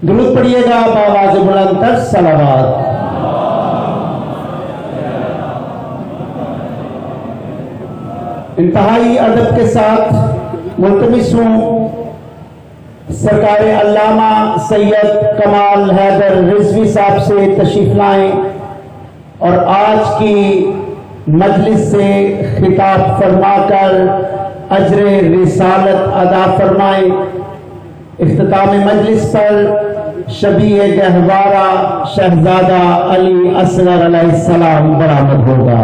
درود پڑھیے گا بآواز بلند تر صلوات۔ انتہائی ادب کے ساتھ ملتمس ہوں سرکار علامہ سید کمال حیدر رضوی صاحب سے تشریف لائیں اور آج کی مجلس سے خطاب فرما کر اجر رسالت ادا فرمائیں۔ اختتام مجلس پر شبیہ گہوارہ شہزادہ علی اصغر علیہ السلام برآمد ہوگا۔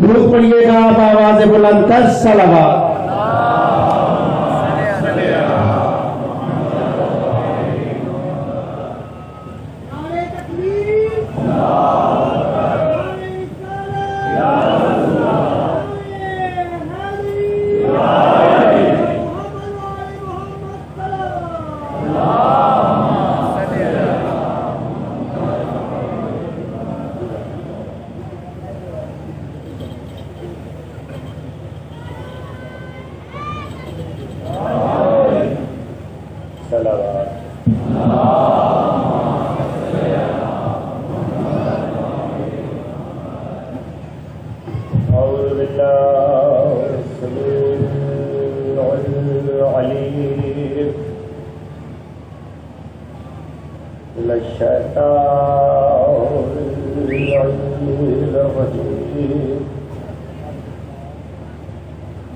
درود پڑھیے گا بآواز بلند تر صلوات۔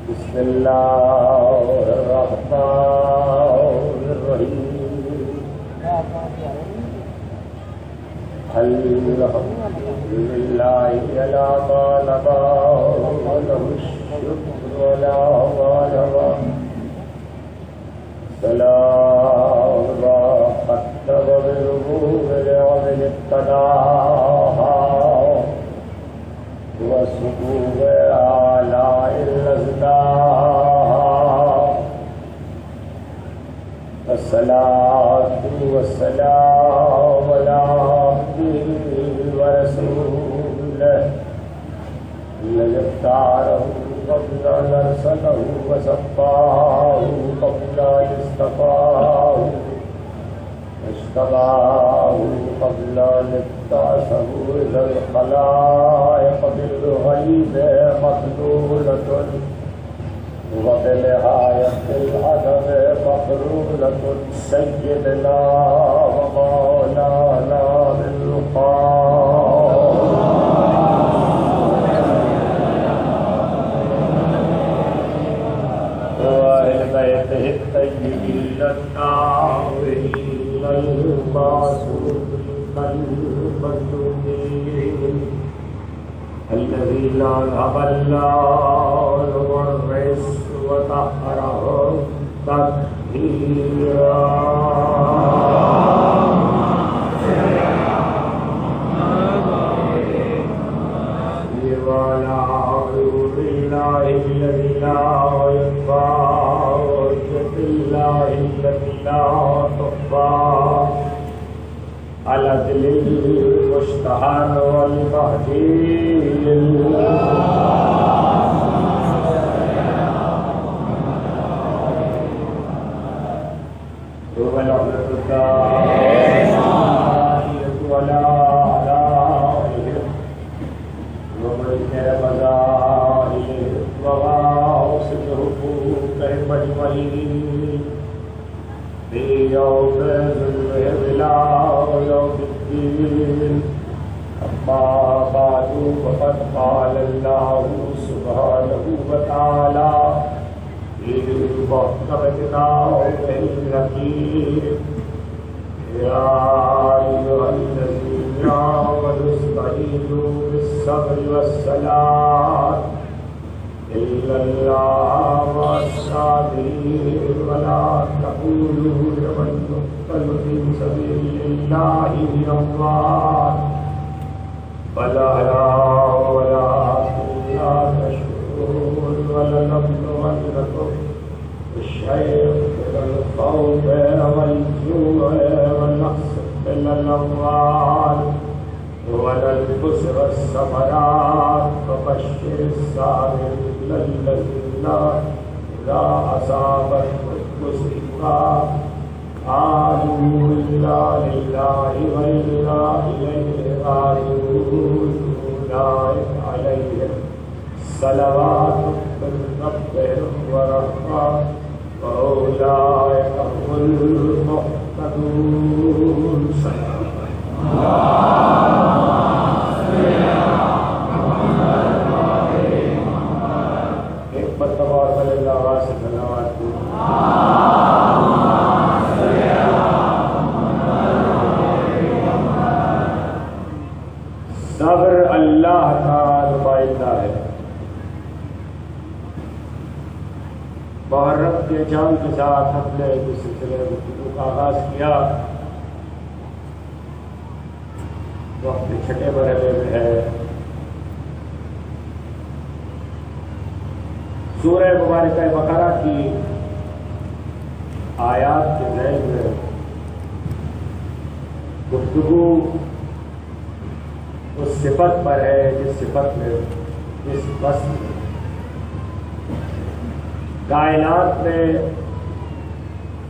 بسم اللہ الرحمن الرحیم الحمد للہ علی ما نبا ولہ الشکر علی ما نبا سلام قدم بالغور لعمل ابتداها وسبوغ آلاء الأزداء الصلاة والسلام على عبده ورسوله الذي اختاره قبل أن أرسله وصفاه قبل أن اصطفاه واجتباه قبل أن ابتعثه إلى الخلائق بالغيب مخلولة وبنهاية العدم مخلولة سيدنا ومولانا بالقول وأهل بيته الطيبين الطاهرين المعصومين المظلومين الذين أذهب الله والرجس وطهرهم تطهيرا وعلى حبيب الله الذي لا ينفع وحجة الله التي لا تخفى على دل المشتهر والمهدي هو العبد الثاني ولا علائهم وملك مزائهم وواصل حقوقهم أجمعين في يوم ظلهم إلى يوم الدين أما بعد فقد قال الله سبحانه وتعالى في محكم كتابه الحكيم يا أيها الذين آمنوا استعينوا بالصبر والصلاة إلا الله مع الصابرين ولا تقولوا لمن يقتل في سبيل الله أموات بل أحياء ولكن لا تشعرون ولنبلونكم بالشيء من الخوف والجوع والنقص من الأموال والأنفس والثمرات وبشر الصابرين الذين إذا أصابتهم مصيبة قالوا إنا صلوات من ربهم ورحمة وأولئك هم المهتدون. ایک مرتبہ صلی اللہ علیہ وسلم. صبر اللہ کا نمائندہ ہے. محرم کے چاند کے ساتھ ہم نے اس سلسلے گفتگو کا آغاز کیا. وقت چھٹے مرحلے میں ہے. سورہ مبارکہ بقرہ کی آیات کے ذیل میں گفتگو اس صفت پر ہے جس صفت میں جس وصف کائنات میں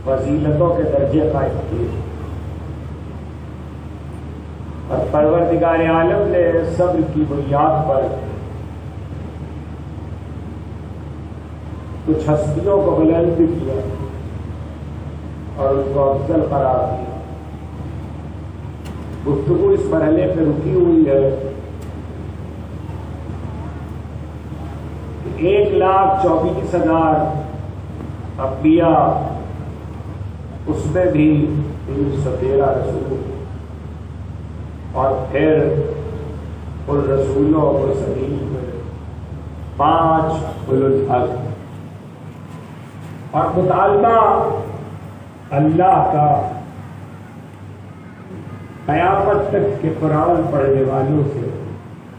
فضیلتوں کے درجے قائم کیے اور پروردگار عالم نے صبر کی بنیاد پر کچھ ہستیوں کو بلند بھی کیا اور ان کو افضل قرار دیا. گفتگو اس مرحلے پہ رکی ہوئی ہے 1,24,000 انبیاء، اس میں بھی 313 رسول اور پھر ان رسولوں اور مرسلین میں 5 اولو العزم. اور مطالبہ اللہ کا قیامت تک کے قرآن پڑھنے والوں سے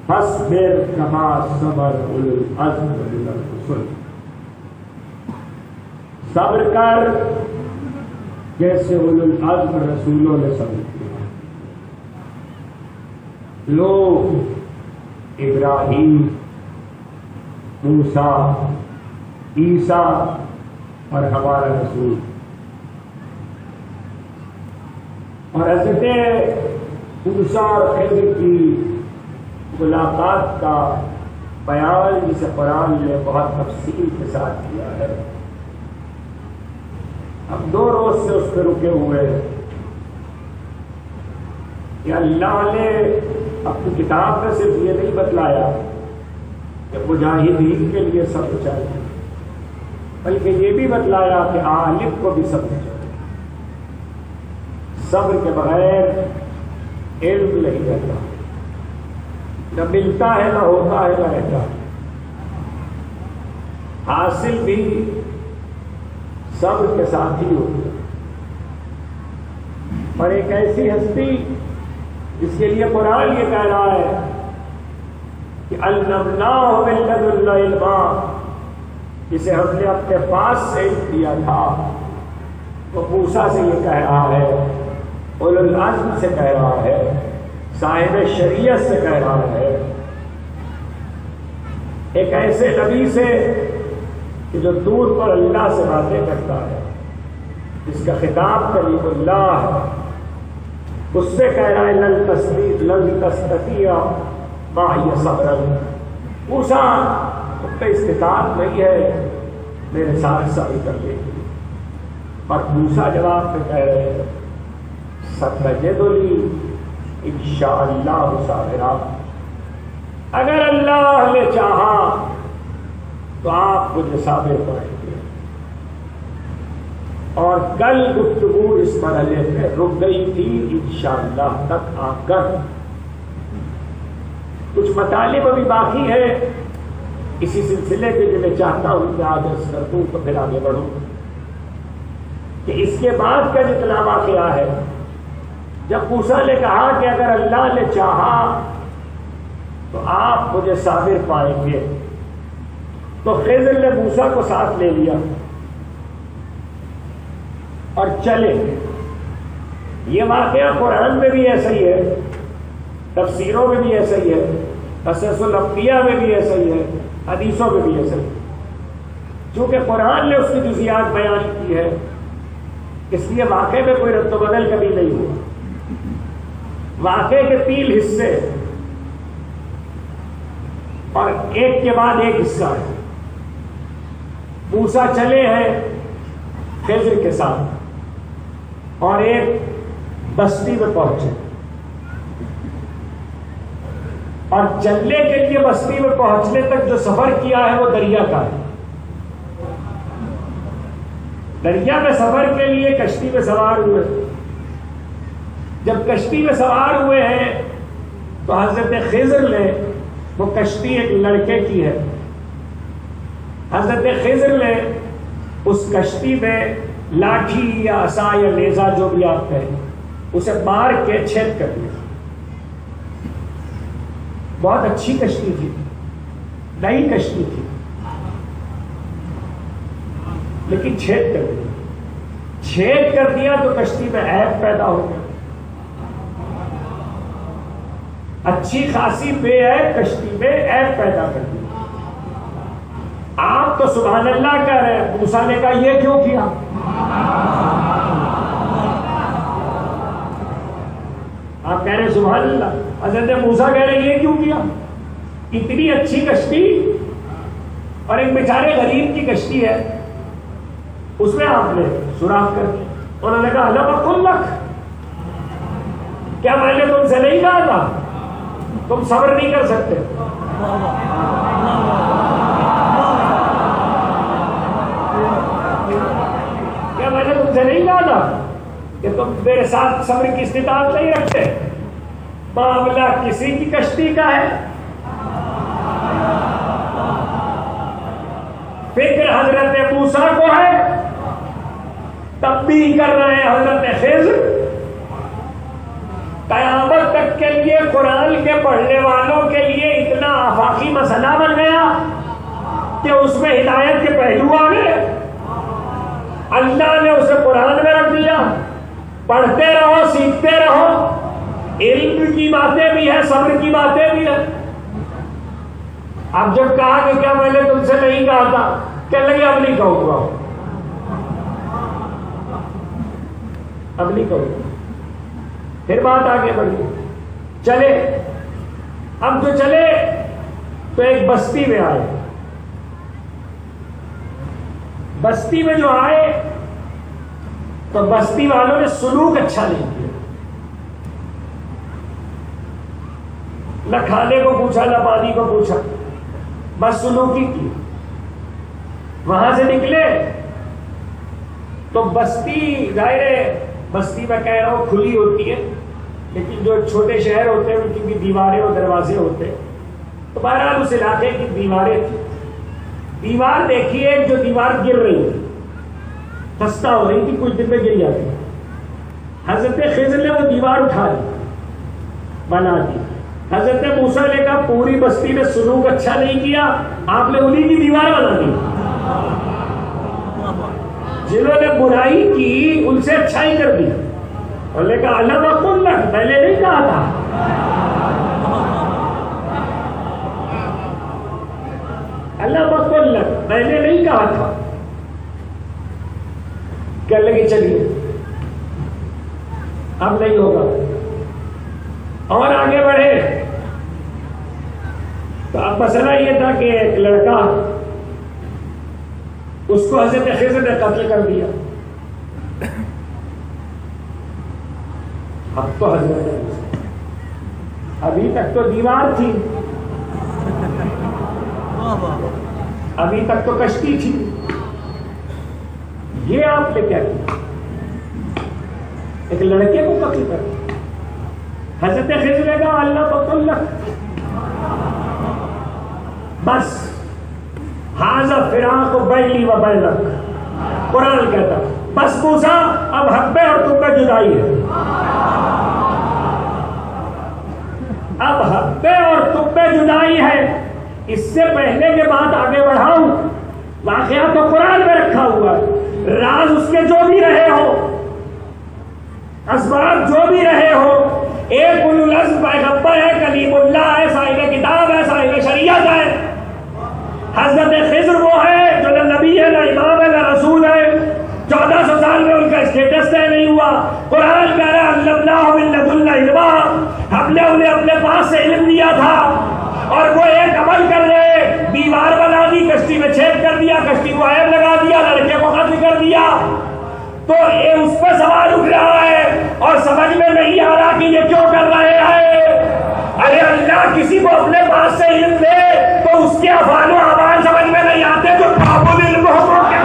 فاصبر کما صبر اولو العزم من الرسل، صبر کر جیسے اولو العزم رسولوں نے صبر کیا. لوگ ابراہیم، موسیٰ، عیسیٰ اور ہمارا رسول اور حضرت موسیٰ اور خضر کی ملاقات کا بیان جسے قرآن نے بہت تفصیل کے ساتھ کیا ہے. اب 2 روز سے اس پہ رکے ہوئے کہ اللہ نے اپنی کتاب میں صرف یہ نہیں بتلایا کہ مجاہدین کے لیے صبر چاہیے، بلکہ یہ بھی بتلایا کہ عالم کو بھی صبر چاہیے. صبر کے بغیر علم نہیں رہتا، نہ ملتا ہے نہ ہوتا ہے نہ رہتا. حاصل بھی صبر کے ساتھ ہی ہوتی ہے. اور ایک ایسی ہستی جس کے لیے قرآن یہ کہہ رہا ہے کہ علمناہ من لدنا علما، جسے ہم نے اپنے پاس سے علم دیا تھا، وہ موسیٰ سے یہ کہہ رہا ہے، اولو العزم سے کہہ رہا ہے، صاحب شریعت سے کہہ رہا ہے، ایک ایسے نبی سے کہ جو دور پر اللہ سے باتیں کرتا ہے، جس کا خطاب کلیم اللہ ہے، اس سے کہہ رہا ہے لن تستطیع معی صبرا. موسیٰ تم پہ استطاعت نہیں ہے میرے ساتھ صبر کر لے. اور موسیٰ جواب میں کہہ رہے ہیں ستجدنی انشاءاللہ صابرا، اگر اللہ نے چاہا تو آپ مجھے صابر پائیں گے. اور کل گفتگو اس مرحلے میں رک گئی تھی انشاءاللہ تک آ کر. کچھ مطالب ابھی باقی ہے اسی سلسلے کے جو میں چاہتا ہوں کہ آج عرض کر دوں تو پھر آگے بڑھوں کہ اس کے بعد کا جتنا واقعہ ہے، جب موسیٰ نے کہا کہ اگر اللہ نے چاہا تو آپ مجھے صابر پائیں گے، تو خضر نے موسیٰ کو ساتھ لے لیا اور چلے. یہ واقعہ قرآن میں بھی ایسا ہی ہے، تفسیروں میں بھی ایسا ہی ہے، قصص الانبیاء میں بھی ایسا ہی ہے، حدیثوں میں بھی ایسا ہی ہے. چونکہ قرآن نے اس کی جزیات بیان کی ہے، اس لیے واقعے میں کوئی رد و بدل کبھی نہیں ہوا. واقعے کے 3 حصے، اور ایک کے بعد ایک حصہ ہے. موسیٰ چلے ہیں خضر کے ساتھ اور ایک بستی میں پہنچے, اور چلنے کے لیے بستی میں پہنچنے تک جو سفر کیا ہے وہ دریا کا ہے. دریا میں سفر کے لیے کشتی میں سوار ہوئے. جب کشتی میں سوار ہوئے ہیں تو حضرت خضر نے, وہ کشتی ایک لڑکے کی ہے, حضرت خضر نے اس کشتی میں لاٹھی یا عصا یا نیزہ جو بھی آپ کہیں اسے مار کے چھید کر دیا. بہت اچھی کشتی تھی, نئی کشتی تھی, لیکن چھید کر دیا. چھید کر دیا تو کشتی میں عیب پیدا ہو گیا. اچھی خاصی بے عیب کشتی میں عیب پیدا کر دیا. آپ تو سبحان اللہ کہہ رہے ہیں, موسیٰ نے کہا یہ کیوں کیا؟ آپ کہہ رہے ہیں سبحان اللہ, حضرت موسیٰ کہہ رہے ہیں یہ کیوں کیا؟ اتنی اچھی کشتی اور ایک بیچارے غریب کی کشتی ہے, اس میں آپ نے سوراخ کر دیا. انہوں نے کہا الم اقل لک, کیا میں نے تم سے نہیں کہا تھا تم صبر نہیں کر سکتے؟ کیا میں نے تم سے نہیں کہا تھا کہ تم میرے ساتھ صبر کی استطاعت نہیں رکھتے؟ معاملہ کسی کی کشتی کا ہے, فکر حضرت موسیٰ کو ہے, تب بھی کر رہے ہیں حضرت خضر. قیامت تک کے لیے قرآن کے پڑھنے والوں کے لیے اتنا آفاقی مسئلہ بن گیا کہ اس میں ہدایت کے پہلو آ گئے. اللہ نے اسے قرآن میں رکھ دیا, پڑھتے رہو, سیکھتے رہو, علم کی باتیں بھی ہیں, صبر کی باتیں بھی ہیں. اب جب کہا کہ کیا میں نے تم سے نہیں کہا تھا, کہنے لگے اب نہیں کہوں گا, اب نہیں کہوں گا. پھر بات آگے بڑھی, چلے. اب جو چلے تو ایک بستی میں آئے. بستی میں جو آئے تو بستی والوں نے سلوک اچھا نہیں کیا. نہ کھانے کو پوچھا, نہ پانی کو پوچھا, بس سلوکی کی. وہاں سے نکلے تو بستی, ظاہر بستی میں کہہ رہا ہوں کھلی ہوتی ہے, لیکن جو چھوٹے شہر ہوتے ہیں ان کی بھی دیواریں اور دروازے ہوتے ہیں. تو بہرحال اس علاقے کی دیواریں تھیں. دیوار دیکھیے, ایک جو دیوار گر رہی تھی, خستہ ہو رہی تھی, کچھ دن میں گر جاتی. حضرت خضر نے وہ دیوار اٹھا لی, بنا دی. حضرت موسیٰ نے کہا پوری بستی نے سلوک اچھا نہیں کیا, آپ نے انہی کی دیوار بنا دی. جنہوں نے برائی کی ان سے اچھائی کر دی. انہوں نے کہا الم اقل لک, میں نے نہیں کہا تھا. الم اقل لک, میں نے نہیں کہا تھا. کہنے لگے چلیے اب نہیں ہوگا, اور آگے بڑھے. تو اب مسئلہ یہ تھا کہ ایک لڑکا, اس کو حضرت خضر نے قتل کر دیا. اب تو حضرت, ابھی تک تو دیوار تھی, ابھی تک تو کشتی تھی, یہ آپ نے کیا کیا؟ ایک لڑکے کو قتل کر دیا. حضرت خضر نے کہا اللہ بقل لک, بس حاذا فراق بینی و بینک. قرآن کہتا بس موسیٰ اب حق پہ اور تم پہ جدائی ہے, اب حق پہ اور تم پہ جدائی ہے. اس سے پہلے کے بات آگے بڑھاؤں, واقعہ تو قرآن میں رکھا ہوا ہے, راز اس کے جو بھی رہے ہو, اسباب جو بھی رہے ہو, ایک اولو العزم پیغمبر ہے, کلیم اللہ ہے, صاحب کتاب ہے, صاحب شریعت ہے. حضرت خضر وہ ہے جو نہ نبی ہے, نہ امام ہے, نہ رسول ہے. 1400 سال میں ان کا اسٹیٹس طے نہیں ہوا. قرآن کہہ رہا ہے علمناہ من لدنا علما, ہم نے انہیں اپنے پاس سے علم دیا تھا. اور وہ ایک عمل کر رہے، دیوار بنا دی، کشتی میں چھید کر دیا، کشتی کو عیب لگا دیا، لڑکے کو قتل کر دیا، تو یہ اس پہ سوال اٹھ رہا ہے اور سمجھ میں نہیں آ رہا کہ یہ کیوں کر رہے ہیں۔ ارے اللہ کسی کو اپنے پاس سے علم دے تو اس کے افعال و اعمال سمجھ میں نہیں آتے تو باب العلم ہو کیا؟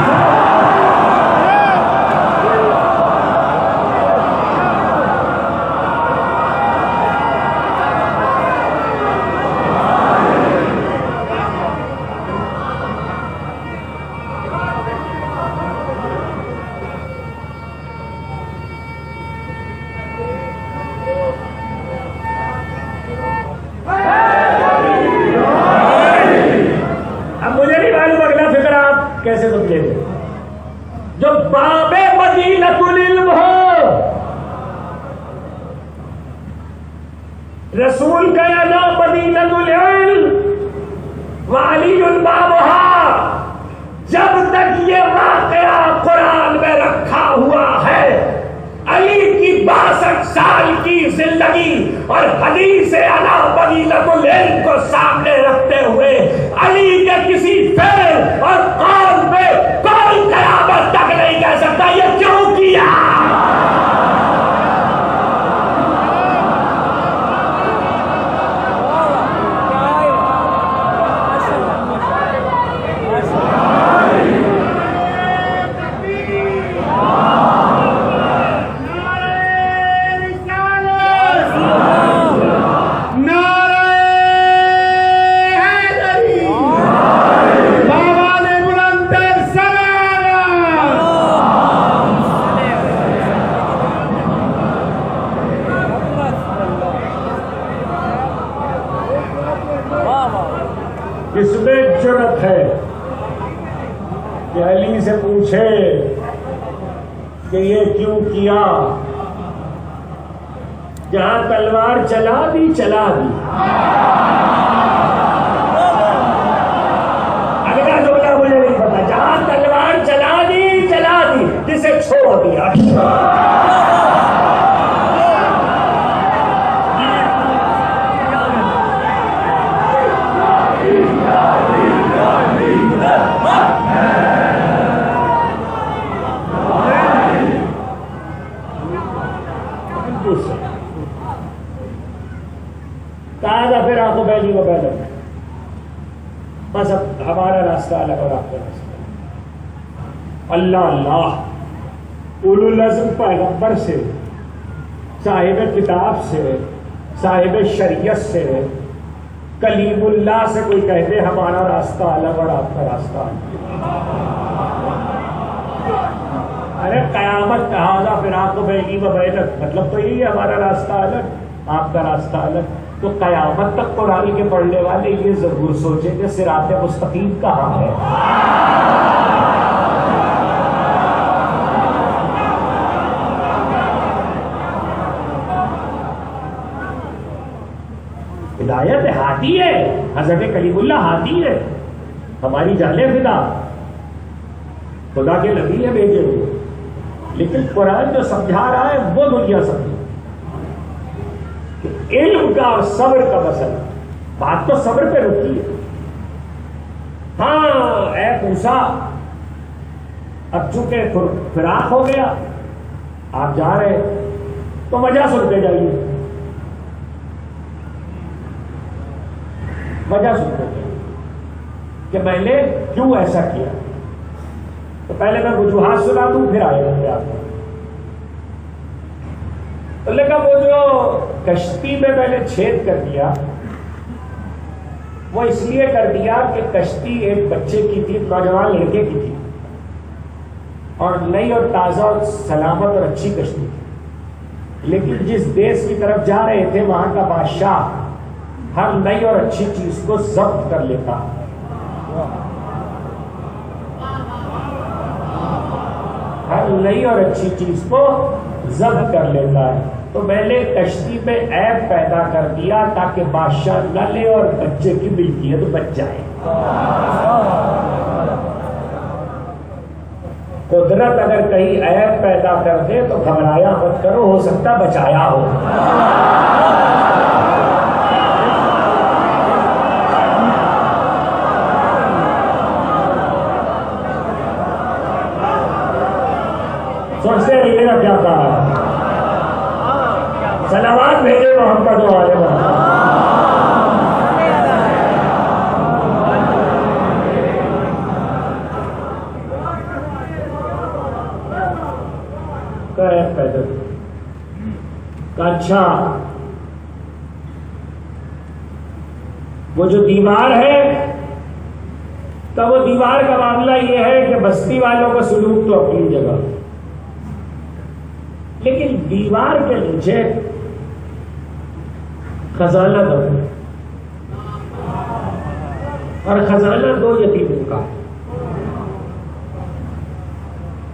کیسے سمجھے گے؟ جو باب مدینۃ العلم ہو، رسول کا یہ نام مدینۃ العلم وعلی بابها، جب تک یہ واقعہ قرآن میں رکھا ہوا ہے، علی کی 62 سال کی زندگی اور حدیث اعلیٰ مدینۃ العلم کو سامنے رکھتے ہوئے علی کے کسی فعل اور قول پہ کوئی قیامت تک نہیں کہہ سکتا یہ کیوں کیا۔ اس میں جرأت ہے کہ علی سے پوچھے کہ یہ کیوں کیا، جہاں تلوار چلا دی اگلا جملہ مجھے نہیں پتا، جہاں تلوار چلا دی جسے چھوڑ دیا۔ کہا پھر آنکھوں بیلی کو پیدا بس اب ہمارا راستہ الگ اور آپ کا راستہ اللہ اللہ اولو العزم پیغمبر سے، صاحب کتاب سے، صاحب شریعت سے، کلیم اللہ سے کوئی کہتے ہمارا راستہ الگ اور آپ کا راستہ الگ۔ ارے قیامت کہا پھر آپ کو بیگی و بیلت، مطلب تو یہی ہے ہمارا راستہ الگ آپ کا راستہ الگ۔ تو قیامت تک قرآن کے پڑھنے والے یہ ضرور سوچیں کہ صراط مستقیم کہاں ہے۔ ہدایت ہادی ہے، حضرت کلیم اللہ ہادی ہے، ہماری جانیں فدا، خدا کے نبی ہے بھیجے ہوئے، لیکن قرآن جو سمجھا رہا ہے وہ دنیا سمجھے۔ علم کا اور صبر کا مسئلہ، بات تو صبر پہ رکی ہے۔ ہاں اے موسیٰ، اب چونکہ فراق ہو گیا، آپ جا رہے تو وجہ سنتے جائیے، وجہ سنتے جائیے کہ میں نے کیوں ایسا کیا۔ تو پہلے میں وجوہات سنا دوں پھر آئے ہوں گے آپ کو۔ تو لیکن وہ جو کشتی میں نے چھید کر دیا وہ اس لیے کر دیا کہ کشتی ایک بچے کی تھی، نوجوان لڑکے کی تھی، اور نئی اور تازہ اور سلامت اور اچھی کشتی تھی، لیکن جس دیش کی طرف جا رہے تھے وہاں کا بادشاہ ہر نئی اور اچھی چیز کو ضبط کر لیتا، ہر نئی اور اچھی چیز کو ضبط کر لیتا ہے۔ تو میں نے کشتی پہ عیب پیدا کر دیا تاکہ بادشاہ نہ لے اور بچے کی ملکیت بچ جائے۔ قدرت اگر کہیں عیب پیدا کر دے تو گھبرایا مت کرو، ہو سکتا بچایا ہو۔ محمد و آل محمد۔ پیدل اچھا وہ جو دیوار ہے تو وہ دیوار کا معاملہ یہ ہے کہ بستی والوں کا سلوک تو اپنی جگہ، لیکن دیوار کے نیچے خزانہ دو، اور خزانہ دو یتیموں کا۔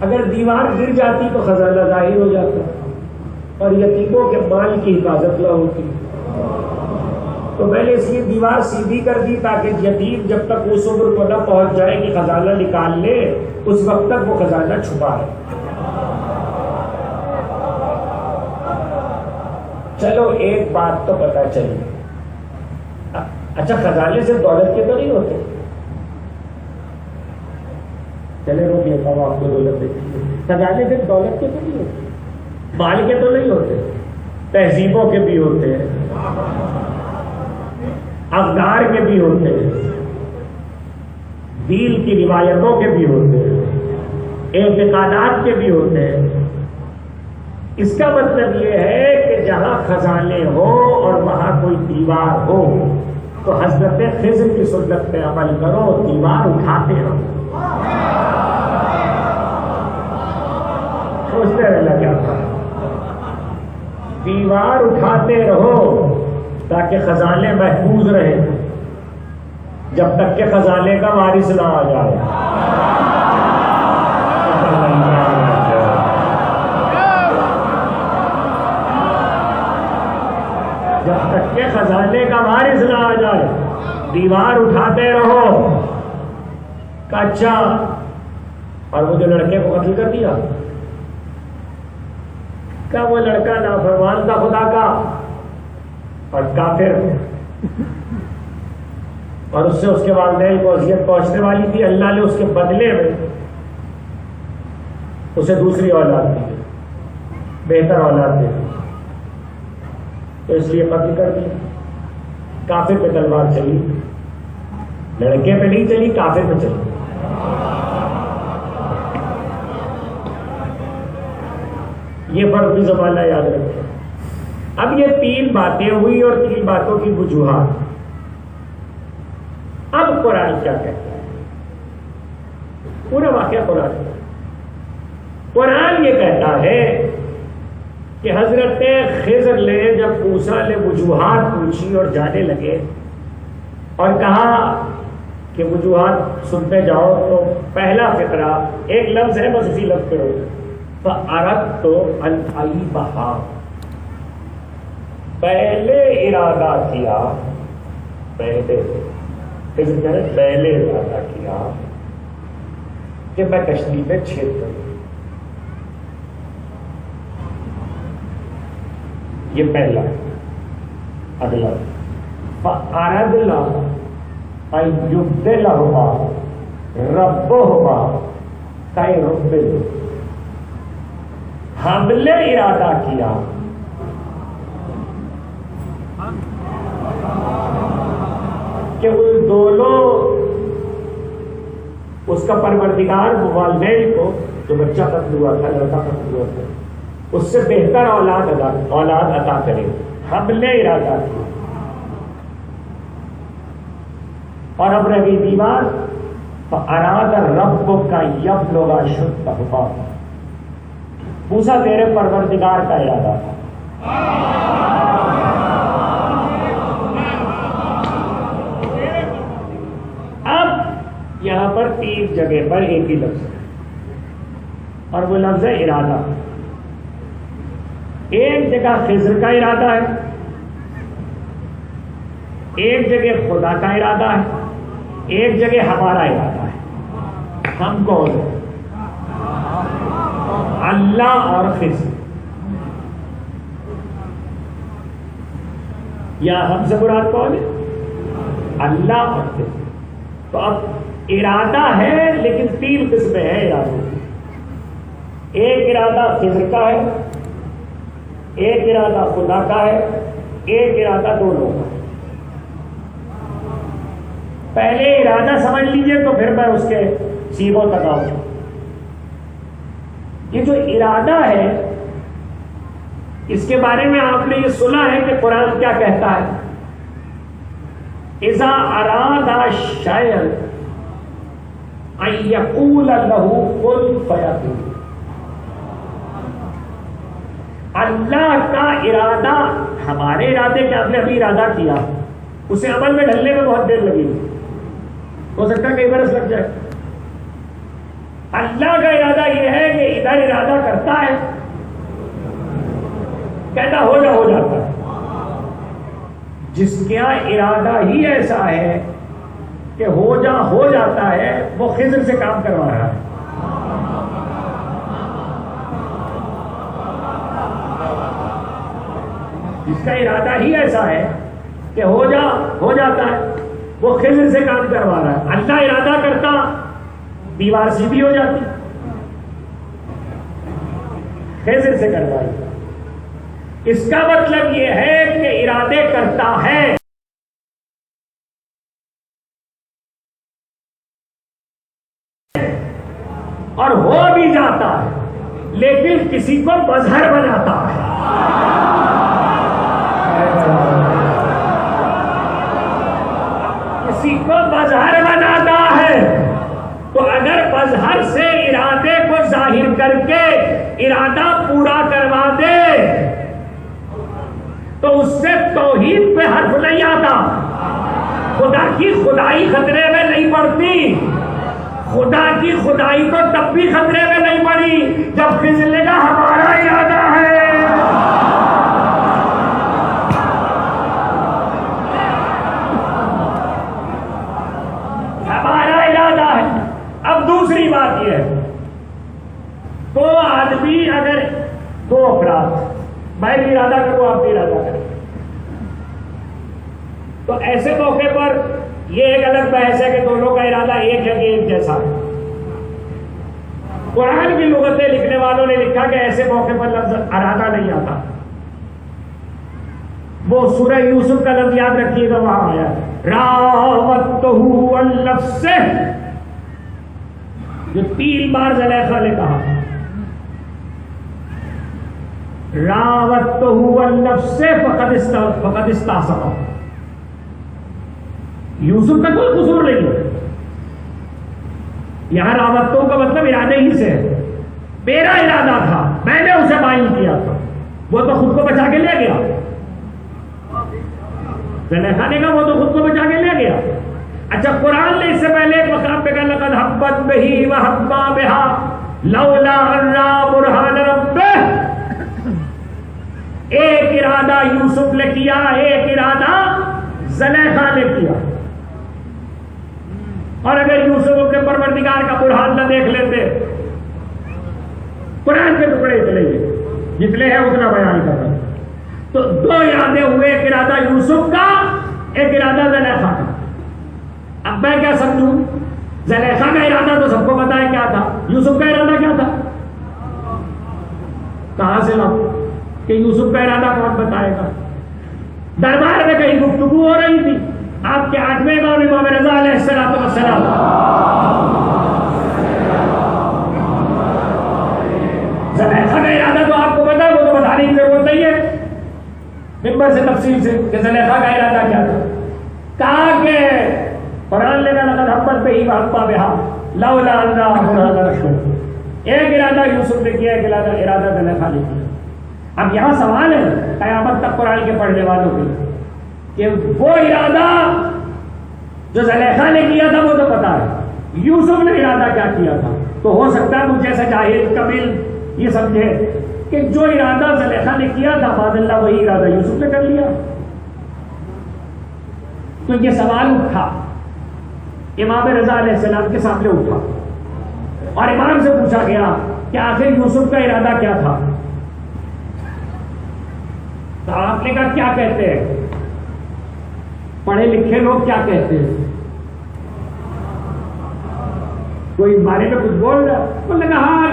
اگر دیوار گر جاتی تو خزانہ ظاہر ہو جاتا اور یتیموں کے مال کی حفاظت نہ ہوتی، تو میں نے اس لیے دیوار سیدھی کر دی تاکہ یتیم جب تک اس عمر کو نہ پہنچ جائے کہ خزانہ نکال لے، اس وقت تک وہ خزانہ چھپا ہے۔ چلو ایک بات تو پتہ چلی، اچھا خزانے سے دولت کے تو نہیں ہوتے؟ چلے وہ کہتا ہوں آپ کو دولت دیکھیے، خزانے سے دولت کے تو نہیں ہوتے، مال کے تو نہیں ہوتے، تہذیبوں کے بھی ہوتے ہیں، اقدار کے بھی ہوتے ہیں، دین کی روایتوں کے بھی ہوتے ہیں، اعتقادات کے بھی ہوتے ہیں۔ اس کا مطلب یہ ہے کہ جہاں خزانے ہو اور وہاں کوئی دیوار ہو تو حضرت خضر کی سنت پہ عمل کرو، دیوار اٹھاتے رہو۔ سوچتے رہنا کیا تھا، دیوار اٹھاتے رہو تاکہ خزانے محفوظ رہیں جب تک کہ خزانے کا وارث نہ آ جائے۔ جب تک کہ خزانے کا وارث نہ آ جائے دیوار اٹھاتے رہو۔ اچھا، اور وہ جو لڑکے کو قتل کر دیا، کیا وہ لڑکا نافرمان تھا خدا کا اور کافر، اور اس سے اس کے والدین کو اذیت پہنچنے والی تھی، اللہ نے اس کے بدلے میں اسے دوسری اولاد دی، بہتر اولاد دی، تو اس لیے قتل کر دیا۔ کافر پہ تلوار چلی، لڑکے پہ نہیں چلی، کافر پہ چلی۔ یہ فرق بھی زمانہ یاد رکھیں۔ اب یہ تین باتیں ہوئی اور تین باتوں کی وجوہات۔ اب قرآن کیا کہتا ہے؟ پورا واقعہ قرآن یہ کہتا ہے کہ حضرت خضر نے جب موسیٰ نے وجوہات پوچھی اور جانے لگے اور کہا کہ وجوہات سنتے جاؤ، تو پہلا فقرہ ایک لفظ ہے، بس اسی لفظ پہ روکو، فَأَرَدْتُ أَنْ أَعِيبَهَا، پہلے ارادہ کیا، پہلے ارادہ کیا کہ میں کشتی میں چھید کروں۔ یہ پہلا۔ اگلا فَأَرَدْنَا أَن يُبْدِلَهُمَا رَبُّهُمَا خَيْرًا مِنْهُ، ہم نے ارادہ کیا کہ ان دونوں، اس کا پروردگار والدین کو، جو بچہ قتل ہوا تھا، لڑکا قتل ہوا تھا، اس سے بہتر اولاد عطا کرے۔ ہم نے ارادہ کیا، اور اب رہی دیوار، فَأَرَادَ رَبُّكَ يَبْلُغَ أَشُدَّهُ، موسیٰ تیرے پروردگار کا ارادہ تھا۔ اب یہاں پر تین جگہ پر ایک ہی لفظ ہے، اور وہ لفظ ہے ارادہ۔ ایک جگہ خضر کا ارادہ ہے، ایک جگہ خدا کا ارادہ ہے، ایک جگہ ہمارا ارادہ ہے۔ ہم کون ہیں؟ اللہ اور خضر۔ یا ہم سے مراد کون ہے؟ اللہ اور خضر۔ تو اب ارادہ ہے لیکن تین قسمیں ہیں ارادوں کی۔ ایک ارادہ خضر کا ہے، ایک ارادہ خدا کا ہے، ایک ارادہ دو لوگ. پہلے ارادہ سمجھ لیجئے تو پھر میں اس کے سیغوں تک آؤں. یہ جو ارادہ ہے اس کے بارے میں آپ نے یہ سنا ہے کہ قرآن کیا کہتا ہے؟ اذا اراد شیئا ان یقول له کن فیکون. اللہ کا ارادہ، ہمارے ارادے کے آپ نے ابھی ارادہ کیا، اسے عمل میں ڈھلنے میں بہت دیر لگی، ہو سکتا ہے کئی برس لگ جائے. اللہ کا ارادہ یہ ہے کہ ادھر ارادہ کرتا ہے، کہتا ہو جاتا ہے. جس کا ارادہ ہی ایسا ہے کہ ہو جاتا ہے، وہ خضر سے کام کروا رہا ہے. جس کا ارادہ ہی ایسا ہے کہ ہو جاتا ہے، وہ خضر سے کام کروا رہا ہے. اللہ ارادہ کرتا دیوار سیدھی ہو جاتی، خضر سے کروائی. اس کا مطلب یہ ہے کہ ارادے کرتا ہے، اور ہو بھی جاتا ہے، لیکن کسی کو مظہر بناتا ہے. کسی کو مظہر بناتا ہے. تو اگر مظہر سے ارادے کو ظاہر کر کے ارادہ پورا کروا دے تو اس سے توحید پہ حرف نہیں آتا، خدا کی خدائی خطرے میں نہیں پڑتی. خدا کی خدائی تو تب بھی خطرے میں نہیں پڑی جب خضر کا ہمارا ارادہ ہے. ہمارا ارادہ ہے. اب دوسری بات یہ ہے، دو آدمی، اگر دو افراد، میں بھی ارادہ کروں آپ بھی ارادہ کریں، تو ایسے موقع پر یہ ایک الگ بحث ہے کہ دونوں کا ارادہ ایک ہے کہ ایک جیسا ہے. قرآن کی لغتیں لکھنے والوں نے لکھا کہ ایسے موقع پر لفظ ارادہ نہیں آتا. وہ سورہ یوسف کا لفظ یاد رکھیے گا، وہاں آیا راوتہ عن نفسہ، جو 3 بار زلیخا نے کہا راوتہ عن نفسہ فقد استعصم. یوسف کا کوئی قصور نہیں ہے. یہاں راوتوں کا مطلب ارادے ہی سے ہے. میرا ارادہ تھا، میں نے اسے مائل کیا تھا، وہ تو خود کو بچا کے لے گیا. زلیخا نے کہا وہ تو خود کو بچا کے لے گیا. اچھا، قرآن نے اس سے پہلے ایک مقام پہ کہا لقد حبت بہ وحب بہا لولا ان رأى برہان ربہ. ایک ارادہ یوسف نے کیا، ایک ارادہ زلیخا نے کیا. اور اگر یوسف اپنے پروردگار کا برہان نہ دیکھ لیتے، قرآن کے ٹکڑے چلے گئے، جتنے ہیں اتنا بیان کر رہا. تو 2 ارادے ہوئے، ایک ارادہ یوسف کا، ایک ارادہ زلیخا کا. اب میں کیا سمجھوں؟ زلیخا کا ارادہ تو سب کو پتا ہے کیا تھا، یوسف کا ارادہ کیا تھا؟ کہاں سے لاؤں کہ یوسف کا ارادہ کون بتائے گا؟ دربار میں کہیں گفتگو ہو رہی تھی، آپ کے 8ویں امام رضا علیہ السلام، زلیخا کا ارادہ تو آپ کو پتا ہے، وہ تو بتانے کی ضرورت نہیں ہے ممبر سے تفصیل سے کہ زلیخا کا ارادہ کیا تھا. کہا کہ قرآن نے کہا لقد حبت بہ وحب بہا لولا ان رأى برہان ربہ. ایک ارادہ یوسف نے کیا، ایک ارادہ زلیخا نے کیا. اب یہاں سوال ہے قیامت تک قرآن کے پڑھنے والوں کے کہ وہ ارادہ جو زلیخا نے کیا تھا وہ تو پتا ہے، یوسف نے ارادہ کیا کیا تھا. تو ہو سکتا ہے مجھ جیسا جاہل کبیل یہ سمجھے کہ جو ارادہ زلیخا نے کیا تھا معاذ اللہ وہی ارادہ یوسف نے کر لیا. تو یہ سوال اٹھا، امام رضا علیہ السلام کے سامنے اٹھا، اور امام سے پوچھا گیا کہ آخر یوسف کا ارادہ کیا تھا. تو آپ نے کہا کیا کہتے ہیں پڑھے لکھے لوگ، کیا کہتے ہیں؟ کوئی بارے میں کچھ بول رہا؟ انہوں نے کہا ہاں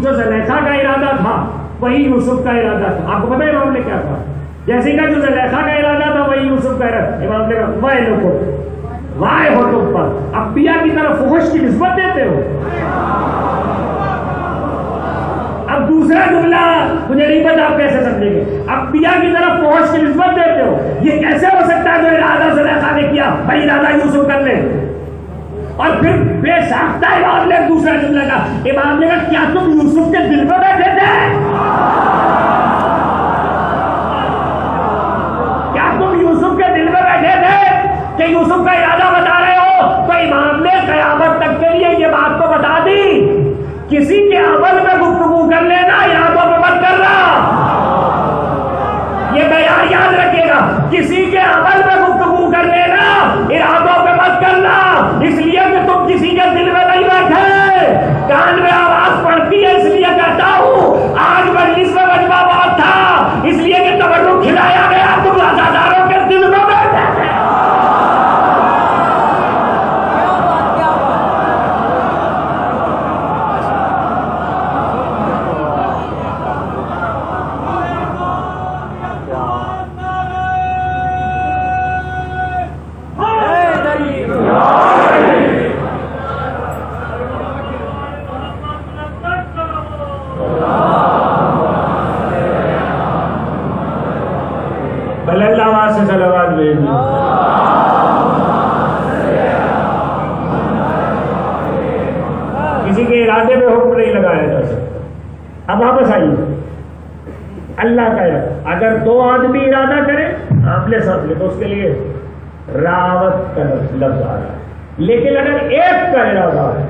جو زلیخا کا ارادہ تھا وہی یوسف کا ارادہ تھا. آپ کو پتہ ہے امام نے کیا کہا؟ جیسے کہ جو زلیخا کا ارادہ تھا وہی یوسف کا ارادہ. امام نے کہا وائے لوگو وائے ہو تم پر، انبیاء کی طرف فحش کی نسبت دیتے ہو. اب دوسرا جملہ مجھے نہیں پتا آپ کیسے سمجھیں گے. انبیاء کی طرف فحش کی نسبت دیتے ہو، یہ کیسے ہو سکتا ہے؟ جو ارادہ زلیخا نے کیا وہی ارادہ یوسف کر لے. اور پھر بے ساختہ امام نے دوسرا جملہ کہا. امام نے کہا کیا تم یوسف کے دل میں بیٹھے تھے؟ کیا تم یوسف کے دل میں بیٹھے تھے کہ یوسف کا ارادہ بتا رہے ہو؟ تو امام نے قیامت تک کے لیے یہ بات تو بتا دی، کسی کے عمل میں گفتگو کر لینا، ارادوں پہ مت کرنا. یہ بیان یاد رکھیے گا، کسی کے عمل میں گفتگو کر لینا، ارادوں پہ مت کرنا. اس لیے کہ تم کسی کے دل میں نہیں بیٹھے. کان میں آواز پڑتی ہے اس لیے کہتا ہوں آج مجلس میں مجمع بہت تھا، اس لیے کہ تبرک کھلایا گیا، تم عزاداروں کے دل میں بیٹھے تھے. کسی کے ارادے میں حکم نہیں لگایا جا سکتا. اب واپس آئیے اللہ کا ارادہ. اگر دو آدمی ارادہ کریں آمنے سامنے تو اس کے لیے راوت کا لفظ آ رہا ہے. لیکن اگر ایک کا ارادہ ہے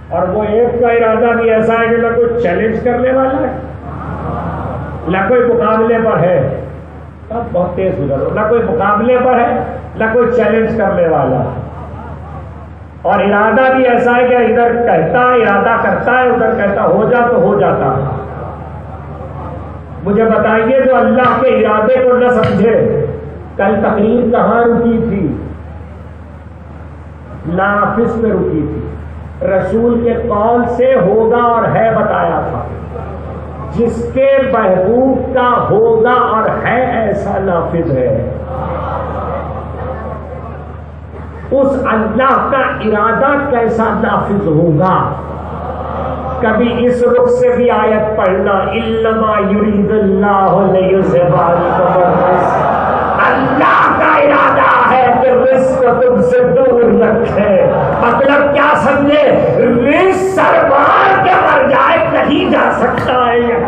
اور وہ ایک کا ارادہ بھی ایسا ہے کہ نہ کوئی چیلنج کرنے والا ہے نہ کوئی مقابلے پر ہے، تب بہت تیز گزرو. نہ کوئی مقابلے پر ہے نہ کوئی چیلنج کرنے والا، اور ارادہ بھی ایسا ہے کہ ادھر کہتا ارادہ کرتا ہے، ادھر کہتا ہو جا تو ہو جاتا. مجھے بتائیے جو اللہ کے ارادے کو نہ سمجھے. کل تقریر کہاں رکی تھی؟ نافذ پہ رکی تھی. رسول کے قول سے ہوگا اور ہے بتایا تھا. جس کے محبوب کا ہوگا اور ہے ایسا نافذ ہے. اس اللہ کا ارادہ کیسا نافذ ہوگا؟ کبھی اس رخ سے بھی آیت پڑھنا انما یرید اللہ لیذھب عنکم الرجس. اللہ کا ارادہ ہے کہ رزق تم سے دور رکھے. مطلب کیا سمجھے؟ رزق سرمار کے مر جائے کہیں جا سکتا ہے.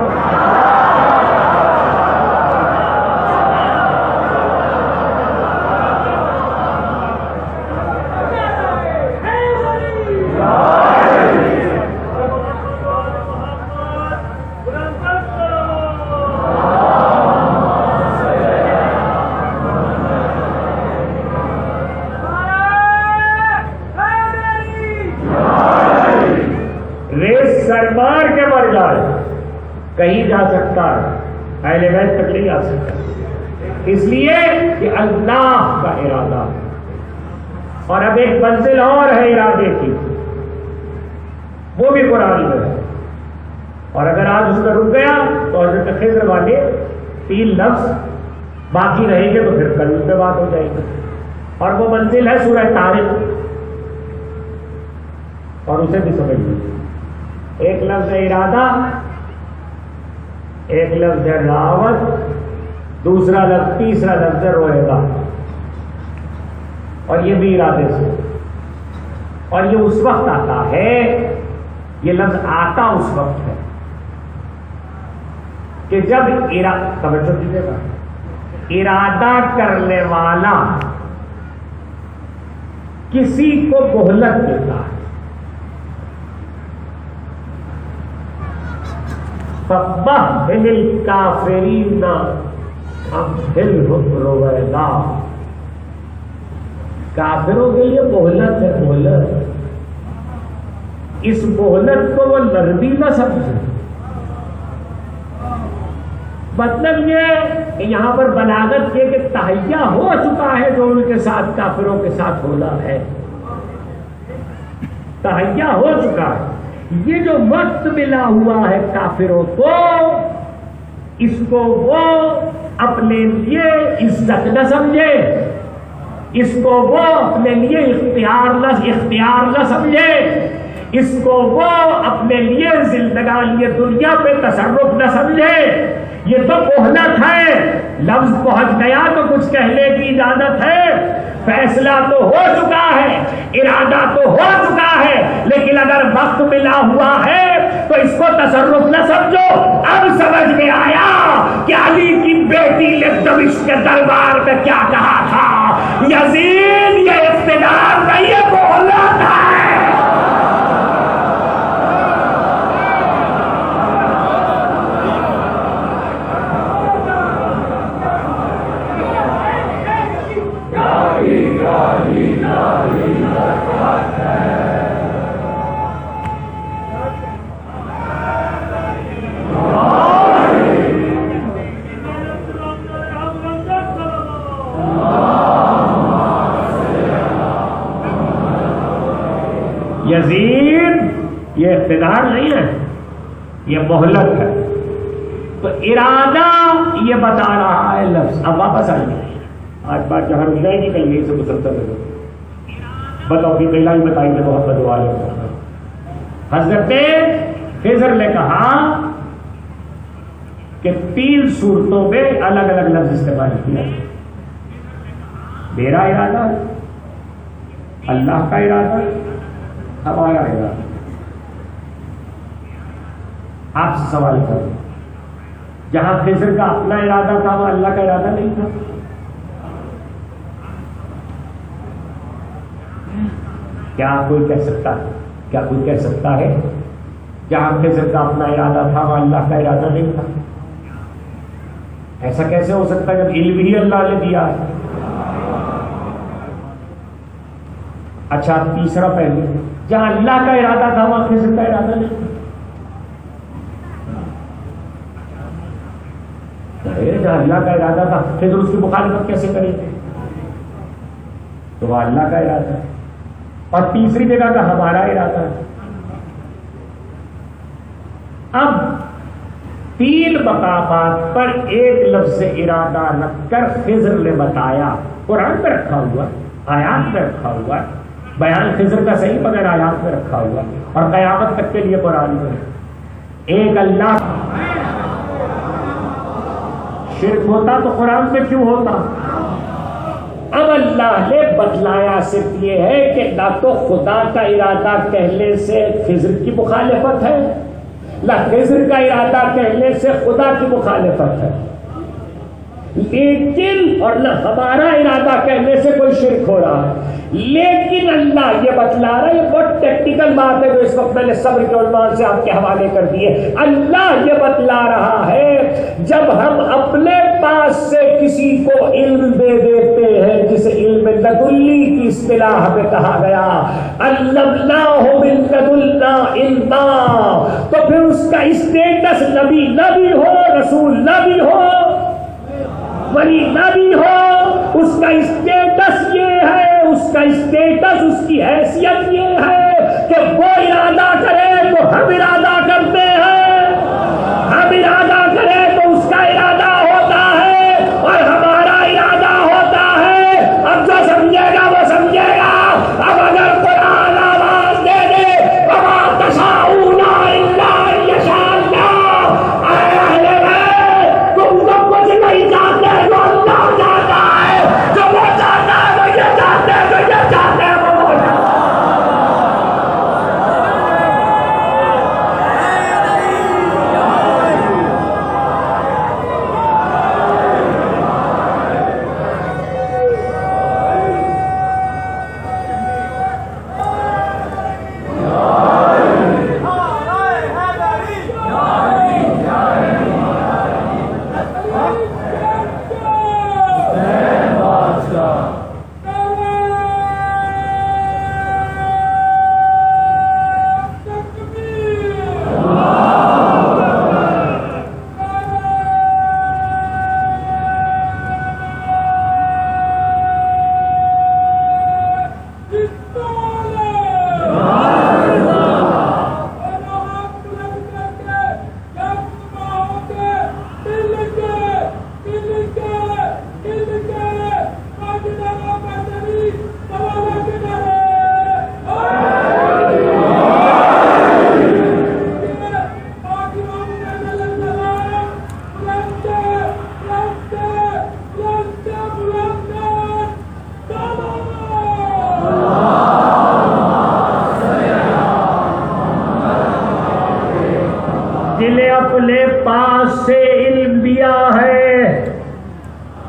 سرمار کے مر جائے کہیں جا سکتا ہے، اہل بیت تک نہیں آ سکتا. اس لیے کہ اللہ کا ارادہ. اور اب ایک منزل اور ہے ارادے کی، وہ بھی قرآن میں ہے. اور اگر آج اس میں رک گیا تو حضرت خضر والے 3 لفظ باقی رہیں گے تو پھر کل اس پہ بات ہو جائے گی. اور وہ منزل ہے سورہ طارق، اور اسے بھی سمجھ لیجیے. ایک لفظ ہے ارادہ، ایک لفظ ہے راوت، دوسرا لفظ تیسرا لفظ ہے روئے گا. اور یہ بھی ارادے سے. اور یہ اس وقت آتا ہے، یہ لفظ آتا اس وقت ہے کہ جب توجہ دیجیے گا، ارادہ کرنے والا کسی کو مہلت دیتا ہے. فَمَهِّلِ الْكَافِرِينَ أَمْهِلْهُمْ رُوَيْدًا. کافروں کے لیے مہلت ہے، مہلت. اس مہلت کو وہ نرمی نہ سمجھے. مطلب یہ کہ یہاں پر بلاغت یہ کہ تہیا ہو چکا ہے جو ان کے ساتھ کافروں کے ساتھ ہونا ہے. تہیا ہو چکا ہے. یہ جو وقت ملا ہوا ہے کافروں کو، اس کو وہ اپنے لیے عزت نہ سمجھے، اس کو وہ اپنے لیے اختیار نہ سمجھے، اس کو وہ اپنے لیے زندگانی دنیا پہ تصرف نہ سمجھے۔ یہ تو مہلت ہے، لفظ پہنچ گیا تو کچھ کہنے کی اجازت ہے، فیصلہ تو ہو چکا ہے، ارادہ تو ہو چکا ہے، لیکن اگر وقت ملا ہوا ہے تو اس کو تصرف نہ سمجھو۔ اب سمجھ میں آیا کہ علی کی بیٹی نے دمشق کے دربار میں کیا کہا تھا، یزید یہ اقتدار نہیں ہے، مہلت ہے۔ یزید یہ اقتدار نہیں ہے، یہ مہلت ہے۔ تو ارادہ یہ بتا رہا ہے لفظ۔ اب واپس آئیے، آج بات جہاں رک جائے گی کل یہیں سے مسلسل ہے۔ بتاؤ کہ پہلا ہی بتائیے محمد والے حضرت خضر نے کہا کہ 3 صورتوں میں الگ الگ لفظ استعمال کیا، میرا ارادہ، اللہ کا ارادہ، ہمارا ارادہ۔ آپ سے سوال کروں، جہاں خضر کا اپنا ارادہ تھا وہ اللہ کا ارادہ نہیں تھا؟ کیا کوئی کہہ سکتا ہے جہاں خضر کا اپنا ارادہ تھا وہ اللہ کا ارادہ نہیں تھا؟ ایسا کیسے ہو سکتا ہے جب علم ہی اللہ نے دیا ہے؟ اچھا، تیسرا پہلو، جہاں اللہ کا ارادہ تھا وہاں خضر کا ارادہ نہیں تھا۔ جہاں اللہ کا ارادہ تھا خضر اس کی مخالفت کیسے کرے گے؟ تو وہ اللہ کا ارادہ ہے۔ اور تیسری جگہ کا ہمارا ارادہ ہے۔ اب 3 مقامات پر ایک لفظ ارادہ رکھ کر خضر نے بتایا، قرآن میں رکھا ہوا، آیات میں رکھا ہوا، بیان خضر کا صحیح مگر آیات میں رکھا ہوا، اور قیامت تک کے لیے قرآن میں ایک اللہ۔ شرک ہوتا تو قرآن میں کیوں ہوتا؟ اب اللہ نے بتلایا صرف یہ ہے کہ نہ تو خدا کا ارادہ کہنے سے خضر کی مخالفت ہے، نہ خضر کا ارادہ کہنے سے خدا کی مخالفت ہے، لیکن اور نہ ہمارا ارادہ کہنے سے کوئی شرک ہو رہا ہے۔ لیکن اللہ یہ بتلا رہا ہے، یہ بہت ٹیکنیکل بات ہے جو اس وقت میں نے صبر کے عنوان سے آپ کے حوالے کر دی ہے۔ اللہ یہ بتلا رہا ہے جب ہم اپنے پاس سے کسی کو علم دے دیتے ہیں، جسے علم لدنی کی اصطلاح میں کہا گیا، علمناہ من لدنا علما، تو پھر اس کا اسٹیٹس نبی نہ بھی ہو، رسول نہ بھی ہو، ولی نہ بھی ہو، اس کا اسٹیٹس یہ ہے، اس کا اسٹیٹس، اس کی حیثیت یہ ہے کہ وہ ارادہ کرے تو ہم ارادہ کرتے ہیں، ہم ارادہ کرے تو اس کا ارادہ ہوتا ہے اور ہمارا ارادہ ہوتا ہے۔ اب جو سمجھے گا وہ سمجھے گا۔ اب اگر قرآن آواز دے دے وما تشاءون الا ان یشاء اللہ، اے اہل بیت تم تو کچھ نہیں جانتے جو اللہ جانتا ہے، جو وہ جانتا ہے وہ یہ جانتے ہیں، جو یہ جانتے ہیں وہ جانتے ہیں۔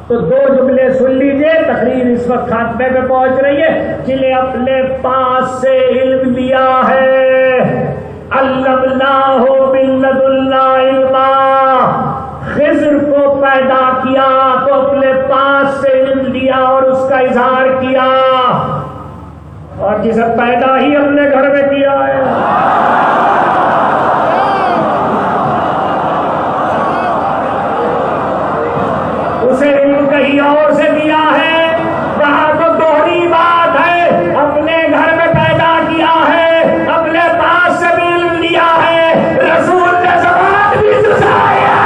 تو دو جملے سن لیجئے، تقریر اس وقت خاتمے پہ پہنچ رہی ہے۔ جنہیں اپنے پاس سے علم لیا ہے، علمناہ من لدنا علما، خضر کو پیدا کیا تو اپنے پاس سے علم لیا اور اس کا اظہار کیا، اور جسے پیدا ہی اپنے گھر میں کیا ہے۔ اسے علم کہیں اور سے دیا ہے، وہاں تو دوہری بات ہے، اپنے گھر میں پیدا کیا ہے، اپنے پاس سے بھی علم لیا ہے، رسول نے زبان بھی سنائی ہے۔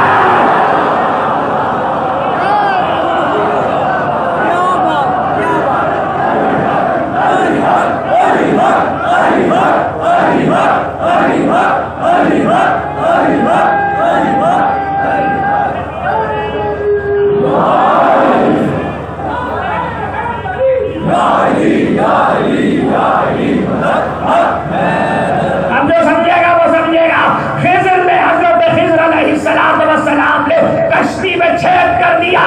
اب جو سمجھے گا وہ سمجھے گا۔ خضر نے، حضرت خضر علیہ السلام نے کشتی میں چھید کر دیا۔